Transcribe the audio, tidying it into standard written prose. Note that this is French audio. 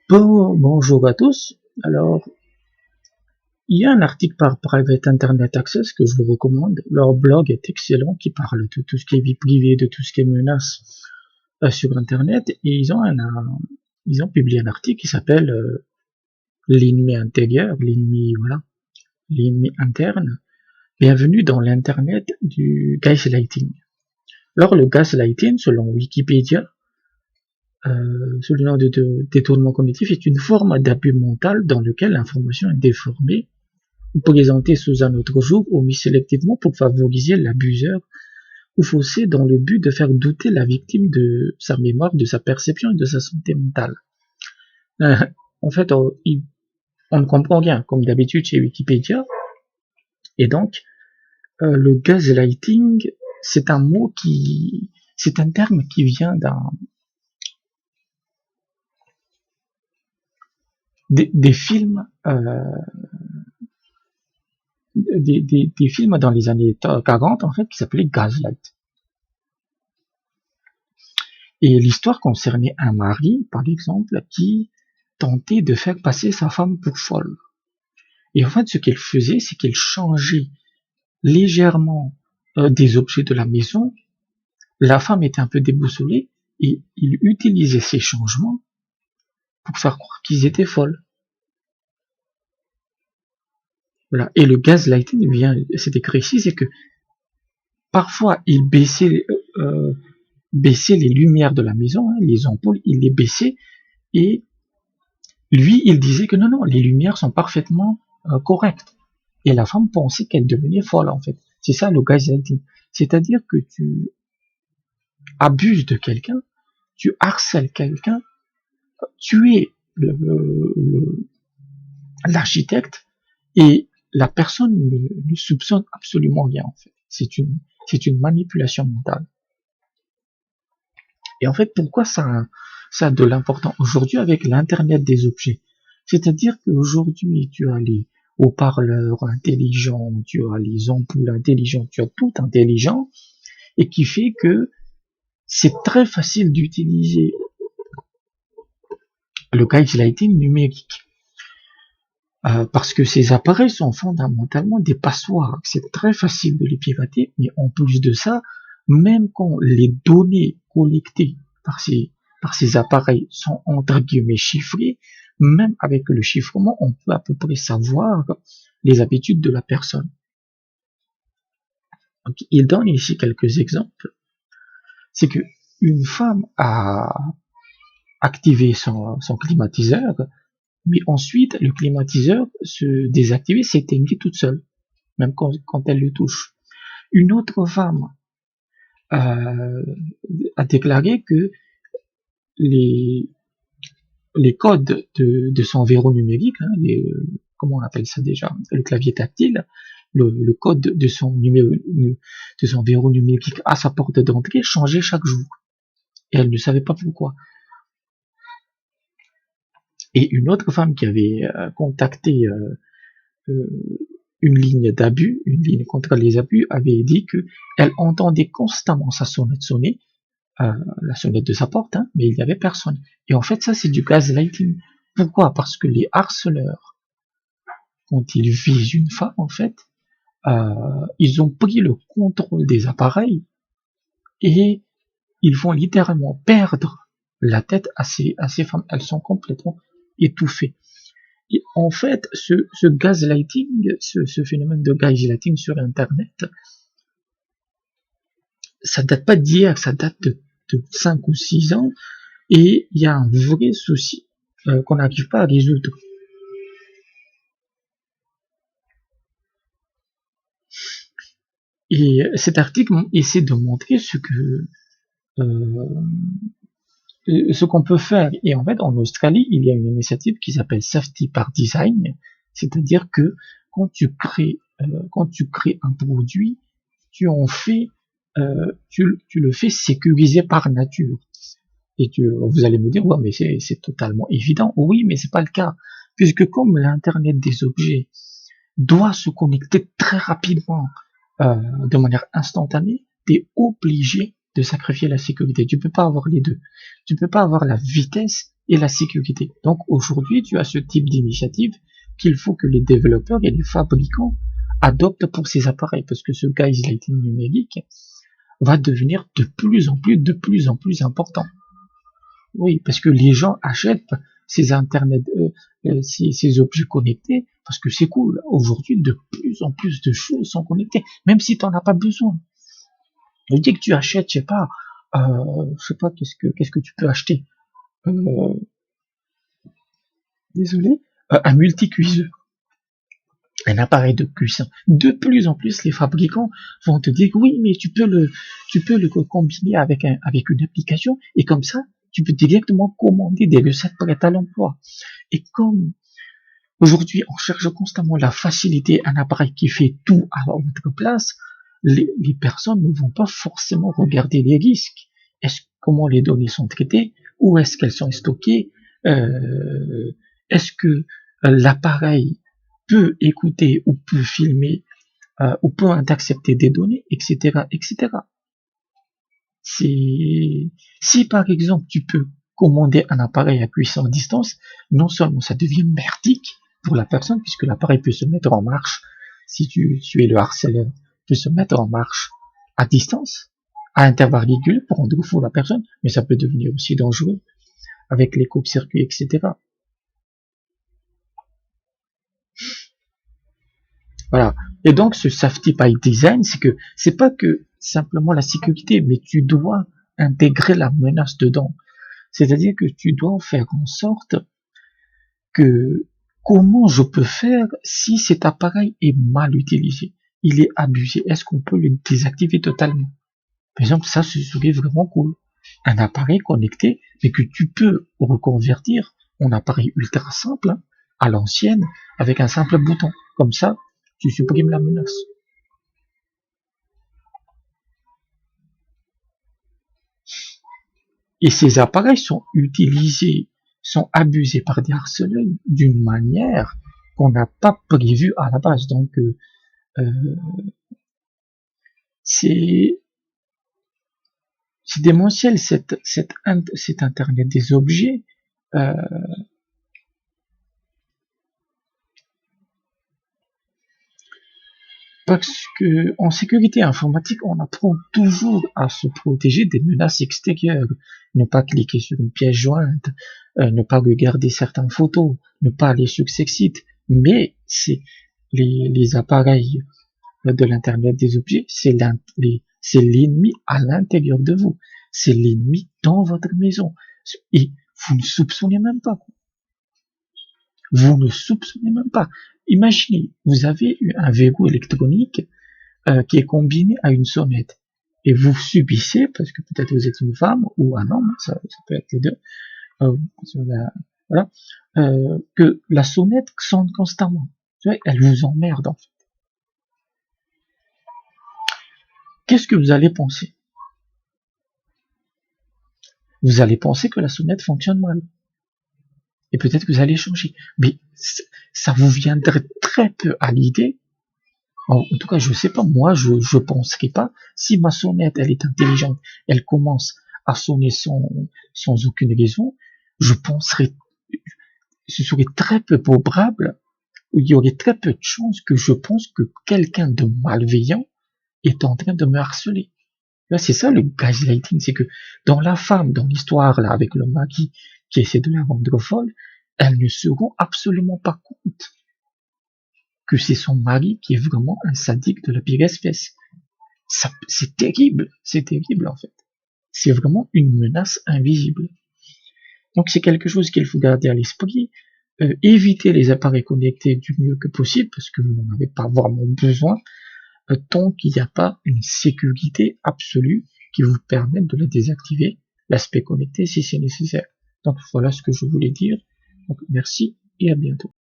Bonjour à tous. Alors, il y a un article par Private Internet Access que je vous recommande. Leur blog est excellent, qui parle de tout ce qui est vie privée, de tout ce qui est menace sur Internet. Et ils ont publié un article qui s'appelle l'ennemi intérieur, l'ennemi interne. Bienvenue dans l'Internet du gaslighting. Alors, le gaslighting, selon Wikipédia, sous le nom de détournement cognitif, est une forme d'abus mental dans lequel l'information est déformée ou présentée sous un autre jour ou mis sélectivement pour favoriser l'abuseur ou faussée dans le but de faire douter la victime de sa mémoire, de sa perception et de sa santé mentale. En fait, on ne comprend rien, comme d'habitude chez Wikipédia. Et donc, le gaslighting, c'est un terme qui vient des films, des films dans les années 40, en fait, qui s'appelaient Gaslight. Et l'histoire concernait un mari, par exemple, qui tentait de faire passer sa femme pour folle. Et en fait, ce qu'il faisait, c'est qu'il changeait légèrement des objets de la maison. La femme était un peu déboussolée et il utilisait ces changements pour faire croire qu'ils étaient folles. Voilà. Et le gaslighting c'est écrit ici, c'est que parfois il baissait les lumières de la maison, les ampoules, il les baissait et lui, il disait que non, les lumières sont parfaitement correctes. Et la femme pensait qu'elle devenait folle, en fait. C'est ça le gaslighting. C'est-à-dire que tu abuses de quelqu'un, tu harcèles quelqu'un, tu es l'architecte et la personne ne soupçonne absolument rien, en fait. C'est une manipulation mentale. Et en fait, pourquoi ça a de l'importance aujourd'hui avec l'Internet des objets? C'est-à-dire qu'aujourd'hui, tu as les haut-parleurs intelligents, tu as les ampoules intelligentes, tu as tout intelligent, et qui fait que c'est très facile d'utiliser le gaslighting numérique. Parce que ces appareils sont fondamentalement des passoires. C'est très facile de les pirater, mais en plus de ça, même quand les données collectées par ces appareils sont entre guillemets chiffrées, même avec le chiffrement, on peut à peu près savoir les habitudes de la personne. Donc, il donne ici quelques exemples. C'est que une femme a activé son climatiseur, mais ensuite le climatiseur se désactivait, s'éteignait toute seule, même quand elle le touche. Une autre femme a déclaré que les codes de son verrou numérique, comment on appelle ça déjà, le clavier tactile, le code de son verrou numérique à sa porte d'entrée changeait chaque jour. Et elle ne savait pas pourquoi. Et une autre femme qui avait contacté une ligne d'abus, une ligne contre les abus, avait dit que elle entendait constamment sa sonnette sonner, la sonnette de sa porte, mais il n'y avait personne. Et en fait, ça, c'est du gaslighting. Pourquoi? Parce que les harceleurs, quand ils visent une femme, en fait, ils ont pris le contrôle des appareils et ils vont littéralement perdre la tête à ces femmes. Elles sont complètement étouffées. Et en fait, ce gaslighting, ce phénomène de gaslighting sur Internet, ça date pas d'hier, ça date de 5 ou 6 ans, et il y a un vrai souci qu'on n'arrive pas à résoudre. Et cet article essaie de montrer ce qu'on peut faire. Et en fait, en Australie, il y a une initiative qui s'appelle Safety par Design, c'est-à-dire que quand tu crées un produit, tu en fais, tu le fais sécuriser par nature. Et vous allez me dire, ouais, mais c'est totalement évident. Oui, mais c'est pas le cas, puisque comme l'Internet des objets doit se connecter très rapidement, de manière instantanée, tu es obligé de sacrifier la sécurité. Tu peux pas avoir les deux. Tu peux pas avoir la vitesse et la sécurité. Donc aujourd'hui, tu as ce type d'initiative qu'il faut que les développeurs et les fabricants adoptent pour ces appareils, parce que ce gaslighting numérique va devenir de plus en plus important. Oui, parce que les gens achètent ces internet, ces objets connectés, parce que c'est cool. Aujourd'hui, de plus en plus de choses sont connectées, même si tu n'en as pas besoin. Je dis que tu achètes, je sais pas, qu'est-ce que tu peux acheter. Désolé, un multicuiseur, un appareil de cuisson. De plus en plus, les fabricants vont te dire oui, mais tu peux le combiner avec une application et comme ça, tu peux directement commander des recettes prêtes à l'emploi. Et comme aujourd'hui, on cherche constamment la facilité, un appareil qui fait tout à votre place, les personnes ne vont pas forcément regarder les risques. Comment les données sont traitées, où est-ce qu'elles sont stockées, est-ce que l'appareil peut écouter ou peut filmer ou peut accepter des données, etc., etc. Si par exemple tu peux commander un appareil à cuisson à distance, non seulement ça devient merdique pour la personne puisque l'appareil peut se mettre en marche, si tu es le harceleur, peut se mettre en marche à distance, à intervalles réguliers pour rendre fou la personne, mais ça peut devenir aussi dangereux avec les courts-circuits, etc. Voilà. Et donc, ce safety by design, c'est pas que simplement la sécurité, mais tu dois intégrer la menace dedans. C'est-à-dire que tu dois faire en sorte que comment je peux faire si cet appareil est mal utilisé, il est abusé, est-ce qu'on peut le désactiver totalement? Par exemple, ça, ce serait vraiment cool. Un appareil connecté, mais que tu peux reconvertir en appareil ultra simple, hein, à l'ancienne, avec un simple bouton. Comme ça, tu supprimes la menace. Et ces appareils sont utilisés, sont abusés par des harceleurs d'une manière qu'on n'a pas prévue à la base. Donc, c'est démentiel, cet Internet des objets. Parce que en sécurité informatique, on apprend toujours à se protéger des menaces extérieures. Ne pas cliquer sur une pièce jointe, ne pas regarder certaines photos, ne pas aller sur ces sites. Mais c'est les appareils de l'Internet des objets, c'est l'ennemi à l'intérieur de vous. C'est l'ennemi dans votre maison. Et vous ne soupçonnez même pas. Vous ne soupçonnez même pas. Imaginez, vous avez un verrou électronique qui est combiné à une sonnette. Et vous subissez, parce que peut-être vous êtes une femme ou un homme, ça peut être les deux, voilà, que la sonnette sonne constamment. Elle vous emmerde en fait. Qu'est-ce que vous allez penser? Vous allez penser que la sonnette fonctionne mal. Et peut-être que vous allez changer. Mais ça vous viendrait très peu à l'idée. En tout cas, je sais pas, moi, je penserais pas. Si ma sonnette, elle est intelligente, elle commence à sonner sans aucune raison, je penserais, ce serait très peu probable, il y aurait très peu de chances que je pense que quelqu'un de malveillant est en train de me harceler. Là, c'est ça le gaslighting, c'est que dans la femme, dans l'histoire, là, avec le mari qui essaie de la rendre folle, elles ne se rend absolument pas compte que c'est son mari qui est vraiment un sadique de la pire espèce. C'est terrible en fait. C'est vraiment une menace invisible. Donc c'est quelque chose qu'il faut garder à l'esprit. Éviter les appareils connectés du mieux que possible parce que vous n'en avez pas vraiment besoin tant qu'il n'y a pas une sécurité absolue qui vous permette de la désactiver, l'aspect connecté si c'est nécessaire. Donc voilà ce que je voulais dire. Donc merci et à bientôt.